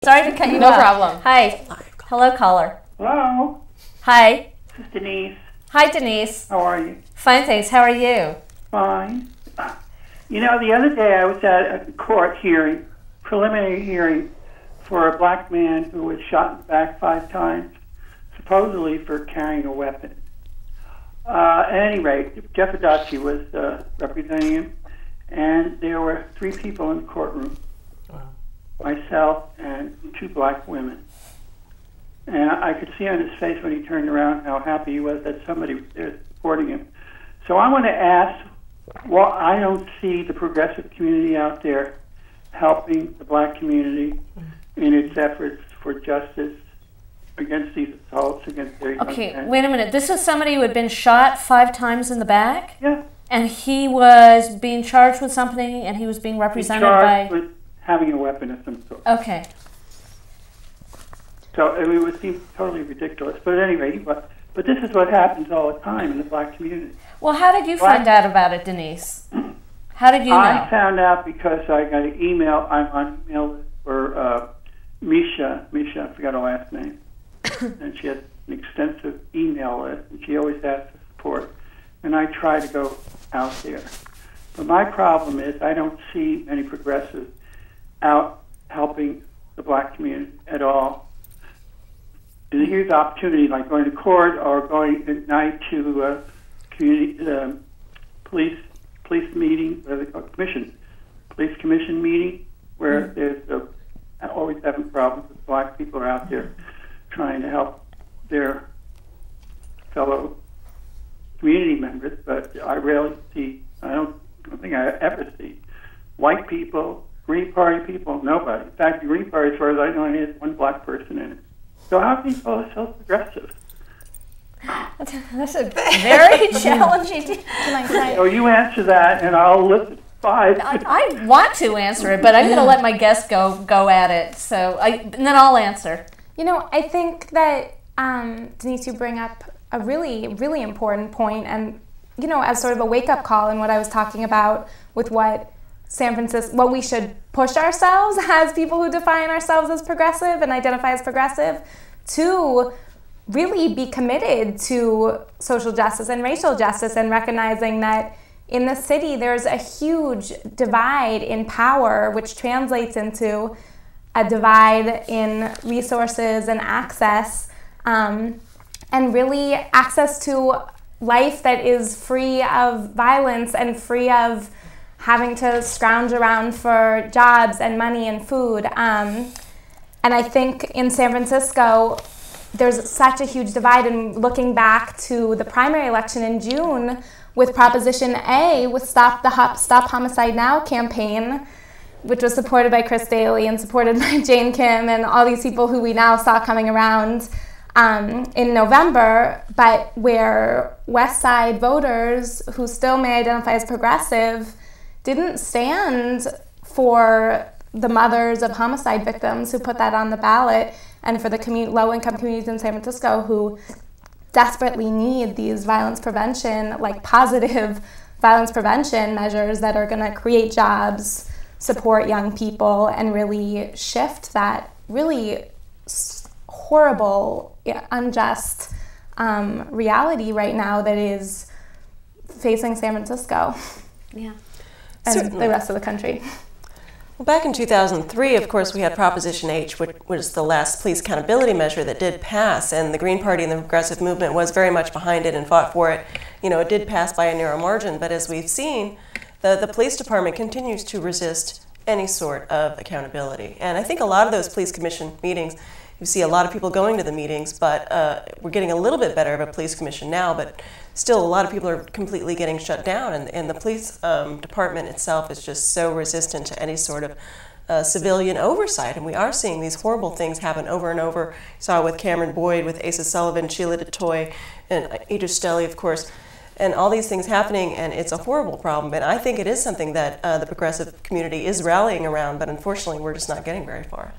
Sorry to cut you off. No problem. Hi. Hello, caller. Hello, Hi. this is Denise. Hi, Denise. How are you? Fine, thanks. How are you? Fine. You know, the other day I was at a court hearing, preliminary hearing, for a black man who was shot in the back 5 times, supposedly for carrying a weapon. At any rate, Jeff Adachi was representing him, and there were 3 people in the courtroom, myself and 2 black women. And I could see on his face when he turned around how happy he was that somebody was there supporting him. So I want to ask, well, I don't see the progressive community out there helping the black community in its efforts for justice against these assaults against their young Okay, men. wait a minute. This is somebody who had been shot 5 times in the back? Yeah. And he was being charged with something, and he was being represented Charged by... with having a weapon of some sort. Okay. So it would seem totally ridiculous. But anyway, but this is what happens all the time in the black community. Well, how did you find out about it, Denise? How did you know? I found out because I got an email. I'm on email list for Misha. I forgot her last name. And she has an extensive email list, and she always asks for support. And I try to go out there. But my problem is I don't see many progressives out helping the black community at all. There's a huge opportunity, like going to court or going at night to community police meeting, police commission meeting, where there's always having problems with black people are out there trying to help their fellow community members. But I rarely see. I don't think I ever see white people, Green Party people, nobody. In fact, the Green Party, as far as I know, only has 1 black person in it. So how can you call yourself progressive? That's a very challenging... So you answer that, and I'll listen. 5. I want to answer it, but I'm going to let my guest go at it. So and then I'll answer. You know, I think that, Denise, you bring up a really, really important point, and, you know, as sort of a wake-up call in what I was talking about with what what we should push ourselves as people who define ourselves as progressive and identify as progressive, to really be committed to social justice and racial justice, and recognizing that in the city there's a huge divide in power, which translates into a divide in resources and access, and really access to life that is free of violence and free of having to scrounge around for jobs and money and food. And I think in San Francisco, there's such a huge divide. And looking back to the primary election in June with Proposition A, with Stop Homicide Now campaign, which was supported by Chris Daly and supported by Jane Kim and all these people who we now saw coming around in November, but where West Side voters who still may identify as progressive didn't stand for the mothers of homicide victims who put that on the ballot, and for the low-income communities in San Francisco who desperately need these violence prevention, like positive violence prevention measures that are going to create jobs, support young people, and really shift that really horrible, unjust reality right now that is facing San Francisco. Yeah. And Certainly. the rest of the country. Well, back in 2003, of course, we had Proposition H, which was the last police accountability measure that did pass, and the Green Party and the progressive movement was very much behind it and fought for it. You know, it did pass by a narrow margin, but as we've seen, the police department continues to resist any sort of accountability. And I think a lot of those police commission meetings, you see a lot of people going to the meetings, but we're getting a little bit better of a police commission now, but still a lot of people are completely getting shut down, and the police department itself is just so resistant to any sort of civilian oversight. And we are seeing these horrible things happen over and over. You saw it with Cameron Boyd, with Asa Sullivan, Sheila DeToy, and Idris Stelly, of course, and all these things happening, and it's a horrible problem. And I think it is something that the progressive community is rallying around, but unfortunately we're just not getting very far.